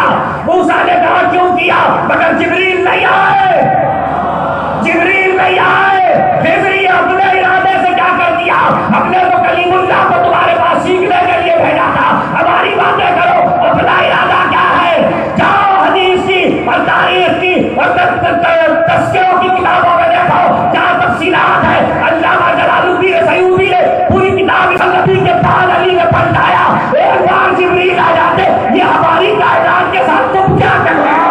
موسیٰ نے کہا کیوں کیا؟ مگر جبریل نہیں آئے، جبریل نہیں آئے۔ خضر اپنے ارادے سے کیا کر دیا؟ ہم نے تو کلیم اللہ کو تمہارے پاس سیکھنے کے لیے بھیجا تھا، ہماری باتیں کرو، اپنا ارادہ کیا ہے؟ جاؤ حدیث کی اور تاریخ کی اور تذکروں کی کتابوں میں دیکھو، جہاں تفصیلات ہے۔ علامہ جلال الدین سیوطی نے پوری کتاب نبی کے بعد علی نے پلٹایا۔ ایک بار جبریل آ جاتے، یہ ہماری کائنات کے ساتھ تم کیا کر رہے ہو؟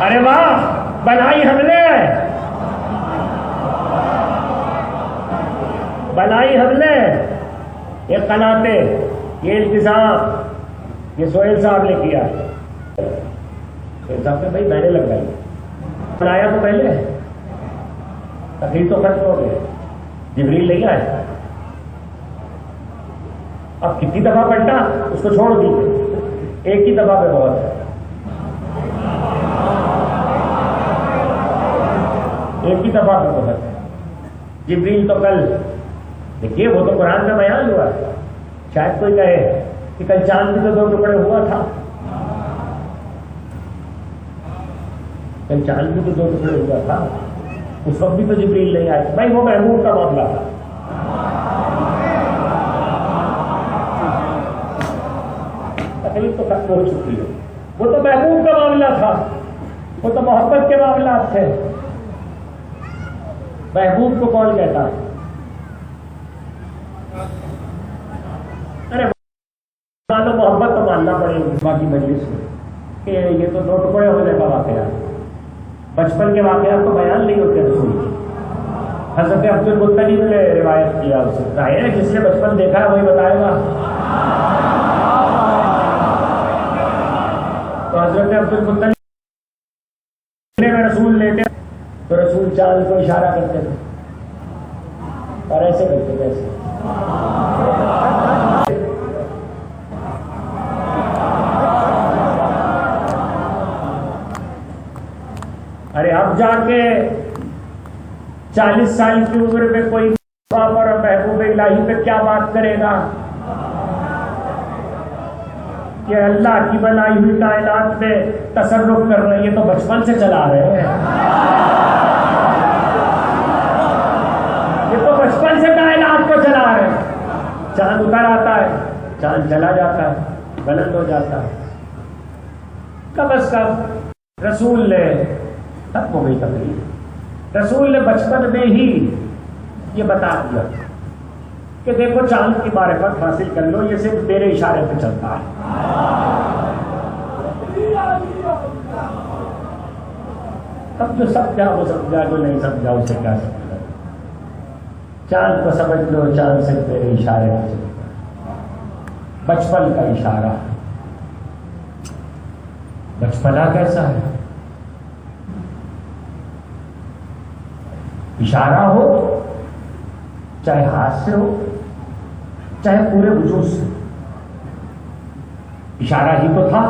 ارے واہ، بنائی حملے، بنائی حملے، یہ قناتے، یہ التزام، یہ سہیل صاحب نے کیا۔ سہیل صاحب نے بھائی میں نے لگائی، بنایا تو پہلے، تقریر تو ختم ہو گئی، جبریل نہیں آئے۔ اب کتنی دفعہ پلٹا اس کو چھوڑ دیجیے، ایک ہی دفعہ پہ بہت ہے، ایک ہی دفعہ پہ بہت ہے۔ جبریل تو کل دیکھیے، وہ تو قرآن میں بیان ہوا ہے، شاید کوئی کہے کہ کل چاند بھی تو دو ٹکڑے ہوا تھا، کل چاند بھی تو دو ٹکڑے ہوا تھا، اس وقت بھی تو جبریل نہیں آئے۔ بھائی وہ محبوب کا معاملہ تھا، تکلیف تو ختم ہو چکی ہے، وہ تو محبوب کا معاملہ تھا، وہ تو محبت کے معاملات تھے۔ محبوب کو کون کہتا ہے؟ ارے مانو محبت تو ماننا پڑے گی باقی مجلس میں کہ یہ تو دو ٹکڑے ہونے کا واقعہ، بچپن کے واقعات تو بیان نہیں ہوتے رسول کی۔ حضرت عبد المطلب نے روایت کیا، اسے ظاہر ہے جس نے بچپن دیکھا ہے وہی بتائے گا۔ تو حضرت عبد المطلب میں رسول لیتے تو رسول چاند کو اشارہ کرتے تھے اور ایسے کرتے تھے، ایسے۔ ارے اب جا کے 40 سال کی عمر میں کوئی باپ اور محبوب الہی پہ کیا بات کرے گا کہ اللہ کی بنائی ہوئی کائنات میں تصرف کر رہے ہیں؟ یہ تو بچپن سے چلا رہے ہیں، یہ تو بچپن سے کائنات کو چلا رہے ہیں۔ چاند اتر آتا ہے، چاند چلا جاتا ہے، بلند ہو جاتا ہے۔ کم از کم رسول نے، ختم ہو گئی تقریر، رسول نے بچپن میں ہی یہ بتا دیا کہ دیکھو چاند کی معرفت حاصل کر لو، یہ صرف تیرے اشارے پہ چلتا ہے۔ اب جو سمجھا وہ سمجھا، جو نہیں سمجھا اسے کیا سمجھا. چاند کو سمجھ لو، چاند سے تیرے اشارے میں چلتا. بچپن کا اشارہ. بچپنا کیسا ہے؟ اشارہ ہو، چاہے ہاتھ سے ہو چاہے پورے وجود سے. اشارہ ہی تو تھا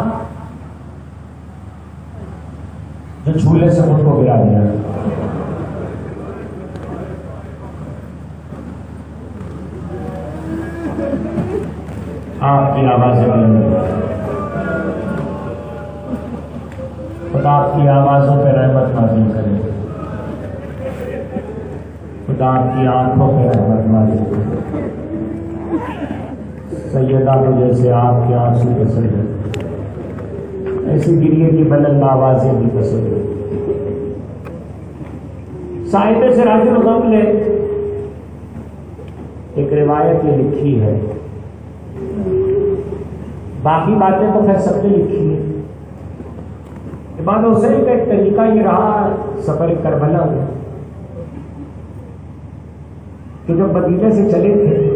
جو جھولے سے مجھ کو گرا دیا. آپ کی آوازیں خدا آپ کی آوازوں پہ رحمت نازل کرے. خدا آپ کی آنکھوں پہ رحمت نازل کرے. سیدہ کو جیسے آپ کے آنسو پسند ہے، ایسی گریے کی بلند آوازیں بھی پسند ہے. صاحب سراج الغم نے ایک روایت یہ لکھی ہے، باقی باتیں تو خیر سب نے لکھی ہے. امام حسین کا ایک طریقہ یہ رہا سفر کربلا میں کہ جب مدینے سے چلے تھے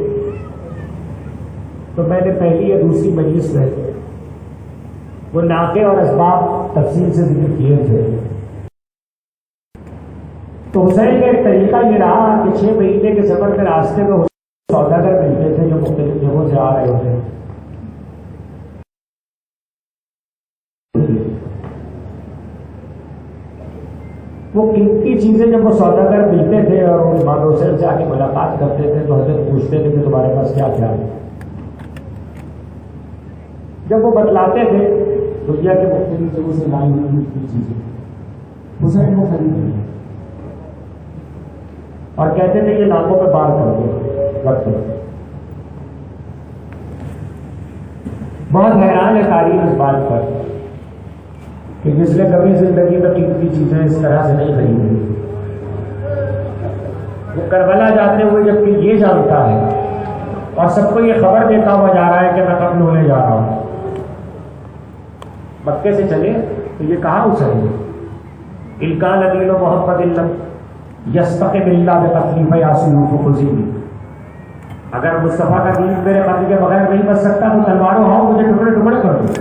تو میں نے پہلی یا دوسری مجلس میں وہ ناقے اور اسباب تفصیل سے ذکر کیے تھے. تو حسین کا ایک طریقہ یہ رہا کہ 6 مہینے کے سفر کے راستے میں سوداگر ملتے تھے جو مختلف جگہوں سے آ رہے تھے. وہ قیمتی چیزیں جب وہ سوداگر ملتے تھے اور امام حسین سے آ کے ملاقات کرتے تھے تو حضرت پوچھتے تھے کہ تمہارے پاس کیا کیا ہے. جب وہ بتلاتے تھے دنیا کے مختلف جگہوں سے لائی ہوئی چیزیں حسین کو خریدتے تھے اور کہتے تھے یہ ناکوں پہ بار کر دو وقت. بہت حیران ہے تاریخ اس بات پر کہ جس نے کبھی زندگی میں قیمتی چیزیں اس طرح سے نہیں خریدی، وہ کربلا جاتے ہوئے جبکہ یہ جانتا ہے اور سب کو یہ خبر دیتا ہوا جا رہا ہے کہ میں قتل ہونے جا رہا ہوں. مکے سے چلے تو یہ کہا اسے الکان عدیل و محمد اللہ یستقم اللہ بتکلیف یاسیوف خزیبی. اگر مصطفیٰ کا دین میرے قتل کے بغیر نہیں بچ سکتا تو تلواروں ہاؤ مجھے ٹکڑے ٹکڑے کر دو.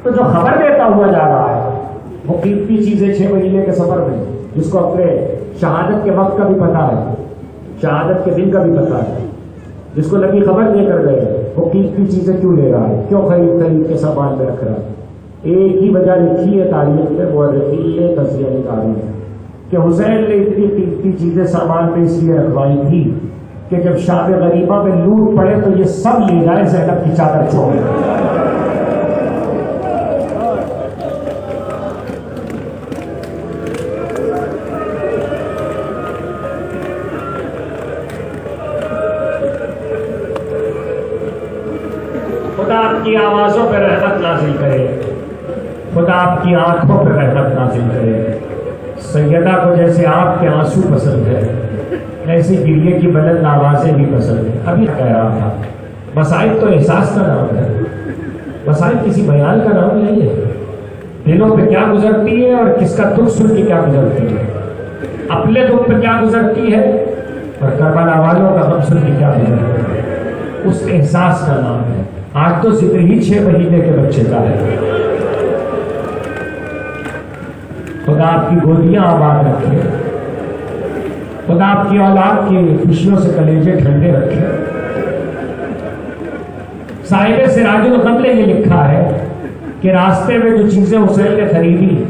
تو جو خبر دیتا ہوا جا رہا ہے وہ قیمتی چیزیں 6 مہینے کے سفر میں، جس کو اپنے شہادت کے وقت کا بھی پتا ہے، شہادت کے دن کا بھی پتا ہے، جس کو نبی خبر دے کر گئے وہ قیمتی چیزیں کیوں لے رہا ہے، کیوں خرید کے سامان میں رکھ رہا ہے. ایک ہی وجہ لکھی ہے تاریخ میں، مورخین نے تجزیہ نکالی ہے کہ حسین نے اتنی قیمتی چیزیں سامان میں اس لیے رکھوائی تھی کہ جب شام غریبہ میں لوٹ پڑے تو یہ سب لے جائے زینب کی چادر چھوڑ. خدا آپ کی آوازوں پہ رحمت نازل کرے، خدا آپ کی آنکھوں پہ رحمت نازل کرے. سیدہ کو جیسے آپ کے آنسو پسند ہے ایسی گریے کی بلند آوازیں بھی پسند ہیں. ابھی کہہ رہا تھا مصائب تو احساس کا نام ہے، مصائب کسی بیان کا نام نہیں ہے. دلوں پہ کیا گزرتی ہے اور کس کا دکھ سن کے کیا گزرتی ہے، اپنے دکھ پہ کیا گزرتی ہے اور کربلا والوں کا غم سن کے کیا گزرتی ہے، اس احساس کا نام ہے. آج تو ذکر ہی 6 مہینے کے بچے کا ہے. خدا آپ کی گودیاں آباد رکھے، خدا آپ کی اولاد کی خوشیوں سے کلیجے ٹھنڈے رکھے. صاحب سراج الغم نے یہ لکھا ہے کہ راستے میں جو چیزیں حسین نے خریدی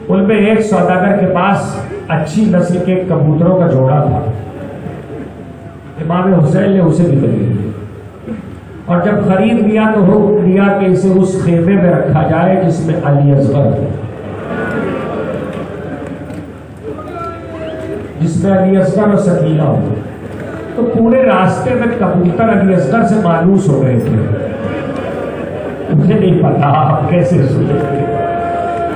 ان میں ایک سوداگر کے پاس اچھی نسل کے کبوتروں کا جوڑا تھا. امام حسین نے اسے بھی خریدا اور جب خرید لیا تو حکم دیا کہ اسے اس خیمے میں رکھا جائے جس میں علی اصغر تھے، جس میں علی اصغر اور سکینہ ہو. تو پورے راستے میں کبوتر علی اصغر سے مانوس ہو گئے تھے. مجھے نہیں پتا آپ کیسے سنے،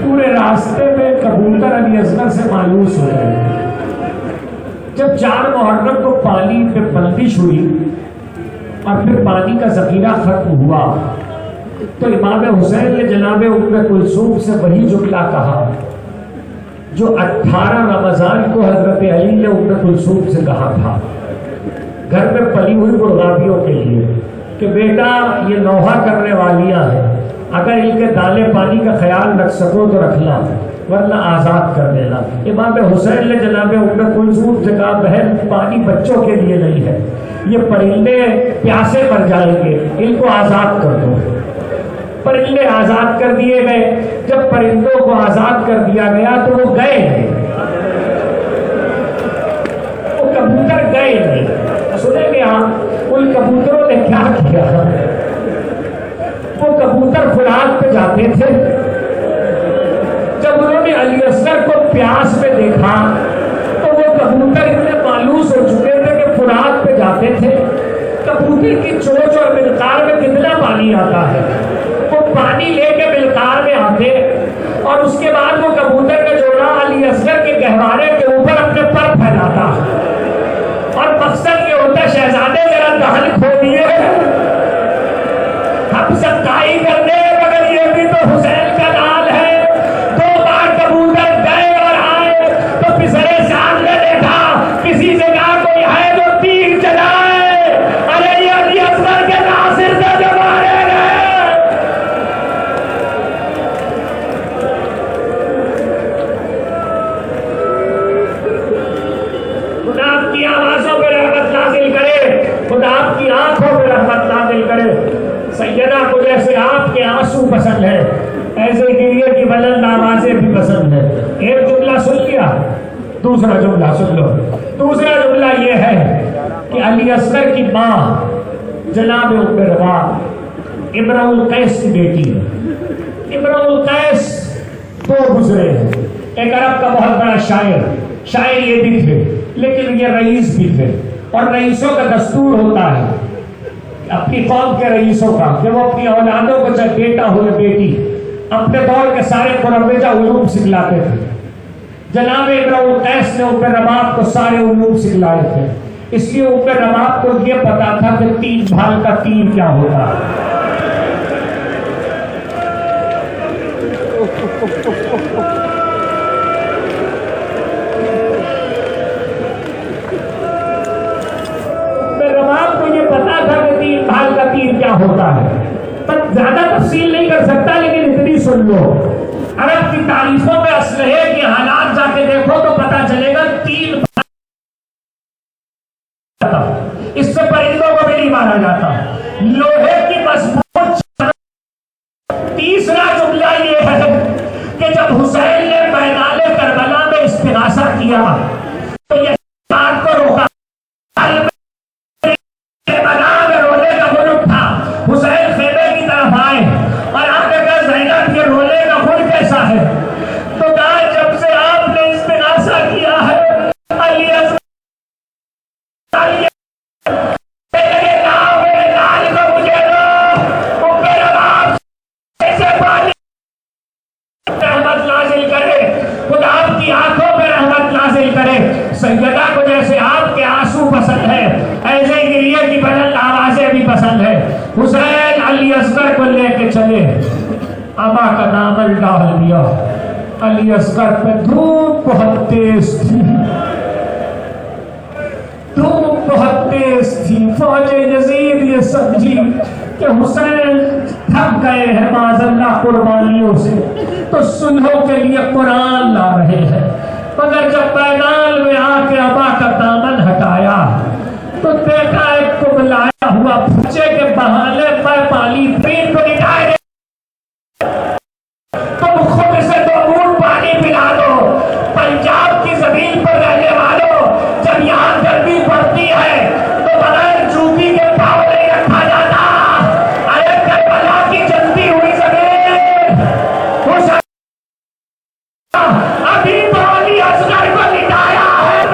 پورے راستے میں کبوتر علی اصغر سے مانوس ہو گئے تھے. جب 4 محرم کو پانی پہ بندش ہوئی اور پھر پانی کا ذخیرہ ختم ہوا تو امام حسین نے جناب ام کلثوم سے وہی جملہ کہا جو 18 رمضان کو حضرت علی نے ام کلثوم سے کہا تھا گھر میں پلی ہوئی مرغابیوں کے لیے کہ بیٹا یہ نوحہ کرنے والیاں ہیں، اگر ان کے دانے پانی کا خیال رکھ سکو تو رکھنا، ورنہ آزاد کر دینا۔ امام حسین نے جناب ام کلثوم سے کہا بہن پانی بچوں کے لیے نہیں ہے، یہ پرندے پیاسے مر جائیں گے، ان کو آزاد کر دو۔ پرندے آزاد کر دیے گئے۔ جب پرندوں کو آزاد کر دیا گیا تو وہ گئے نہیں، وہ کبوتر گئے نہیں۔ سنیں گے آپ ان کبوتروں نے کیا کیا؟ وہ کبوتر فرات پہ جاتے تھے، جب انہوں نے علی اصغر کو پیاس میں دیکھا تو وہ کبوتر اتنے مایوس ہو چکے تھے کہ فرات پہ جاتے تھے۔ کبوتر کی چونچ اور ملکار میں کتنا پانی آتا ہے، وہ پانی لے کے ملکار میں آتے اور اس کے بعد وہ کبوتر کا جوڑا علی اصغر کے گہوارے کے اوپر اپنے پر پھیلاتا اور مقصد یہ ہوتا شہزادے ذرا دہن کھولئے، ہم سکائی کر دیں مگر یہ بھی تو حسین کا نام ہے۔ 2 بار کبوتر گئے اور آئے تو پسرے صاحب نے دیکھا کسی جگہ کوئی ہے جو تیر چلائے، ارے یہ علی اصغر کے ناصر سے جو مارے گئے۔ خدا آپ کی آوازوں پہ رحمت نازل کرے، خدا آپ کی آنکھوں پہ رحمت نازل کرے۔ سیدہ کو جیسے آپ کے آنسو پسند ہے ایسے گریے کی بلند آوازیں بھی پسند ہے۔ ایک جملہ سن لیا، دوسرا جملہ سن لو۔ دوسرا جملہ یہ ہے کہ علی اصغر کی ماں جناب ام روان امرؤ القیس کی بیٹی ہے۔ امرؤ القیس 2 گزرے ہیں، ایک عرب کا بہت بڑا شاعر یہ بھی تھے لیکن یہ رئیس بھی تھے، اور رئیسوں کا دستور ہوتا ہے اپنی قوم کے رئیسوں کا کہ وہ اپنی اولادوں کو چاہے بیٹا ہو یا بیٹی اپنے دور کے سارے مروجہ علوم سکھلاتے تھے۔ جناب امرؤ القیس نے ام رباب کو سارے علوم سکھلائے تھے، اس لیے ام رباب کو یہ پتا تھا کہ 3 بھال کا تیر کیا ہوتا ہے۔ بھال کا تیر کیا ہوتا ہے، پر زیادہ تفصیل نہیں کر سکتا لیکن اتنی سن لو، عرب کی تاریخوں میں اسلحے کے حالات جا کے دیکھو تو پتا چلے گا 3 اس سے پرندوں کو بھی نہیں مارا جاتا، لوہے کی مضبوط۔ تیسرا جملہ یہ ہے کہ جب حسین نے میدان کربلا میں استغاثہ کیا تو یہ بات کو روکا، حسین خیمے کی طرف آئے اور آپ نے کہا زینب کے رولے کا خون کیسا ہے، تو کہا جب سے آپ نے استغاثہ کیا ہے علی اصغر رحمت نازل کرے، خدا آپ کی آنکھوں پہ رحمت نازل کرے۔ سیدہ کو جیسے آپ کے آنسو پسند ہے ایسے گریے کی بلند آوازیں بھی پسند ہے۔ حسین علی اصغر کو لے کے چلے، ابا کا دامن ڈال دیا۔ علی اصغر پہ دھوپ بہت تیز تھی، دھوپ بہت تیز تھی۔ فوج یزید یہ سمجھی کہ حسین تھک گئے ہیں معاذ اللہ قربانیوں سے، تو سلحوں کے لیے قرآن لا رہے ہیں، مگر جب میدان میں آ کے ابا کا دامن ہٹایا تو دیکھا ایک کملایا ہوا بچے کے بہانے میں پانی پین کو نٹائے تو خود سے 2 گھونٹ پانی پلا دو۔ پنجاب کی زمین پر رہنے والوں، جب یہاں گرمی پڑتی ہے تو بغیر چوبی کے پاؤں نہیں رکھا جاتا۔ ارے کربلا کی جلتی ہوئی زمین ابھی علی اصغر کو لٹایا ہے۔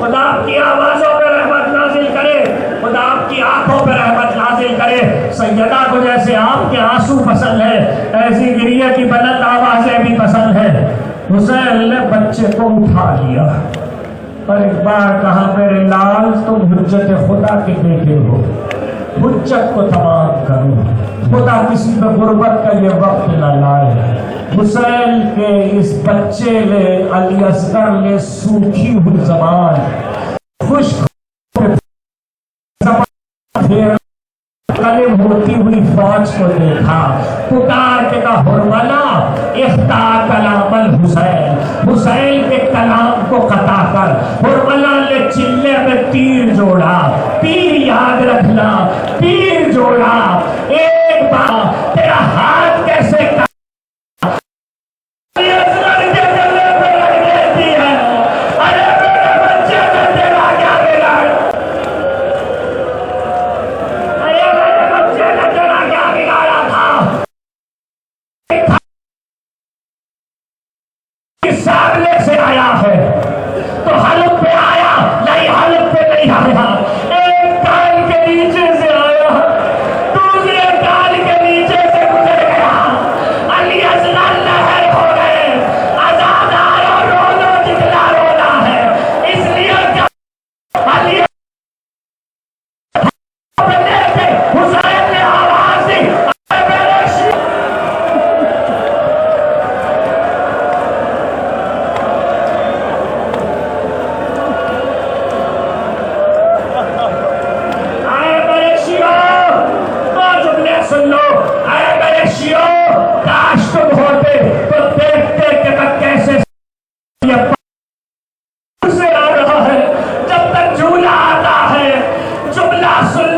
خدا آپ کی آوازوں پہ رحمت نازل کرے، خدا آپ کی آنکھوں پہ رحمت نازل کرے۔ سیدہ کو جیسے آپ کے آنسو پسند ہے ایسی گریہ کی بلند آوازیں بھی پسند ہے۔ حسین نے بچے کو اٹھا لیا، اور ایک بار کہا میرے لال تم حجت خدا کے بیٹے ہو، حجت کو تمام کرو، خدا کسی میں غربت کا یہ وقت نہ لائے۔ حسین کے اس بچے نے علی اصغر نے سوکھی ہوئی زبان خشک قلم ہوتی ہوئی فوج کو دیکھا، پکار کے کہا حرملا اخطا کلام الحسین، حسین کے کلام کو قطع کر۔ حرملا نے چلے میں تیر جوڑا، تیر یاد رکھنا، تیر جوڑا، ایک بار تیرا ہاتھ کیسے سامنے سے آیا ہے تو حلق پہ آیا، نہیں حلق پہ نہیں آیا، ایک کان کے نیچے سے آیا، دوسرے کان کے نیچے سے گزر گیا۔ علی اصغر لہر ہو گئے، آزاد آیا، رونا جتنا رونا ہے، اس لیے کہ علی حسین نے آواز دی، سن لو، اے میرے شیعوں، کاش تم ہوتے تو دیکھتے کہ میں کیسے سے آ رہا ہے۔ جب تک جھولا آتا ہے جملہ سن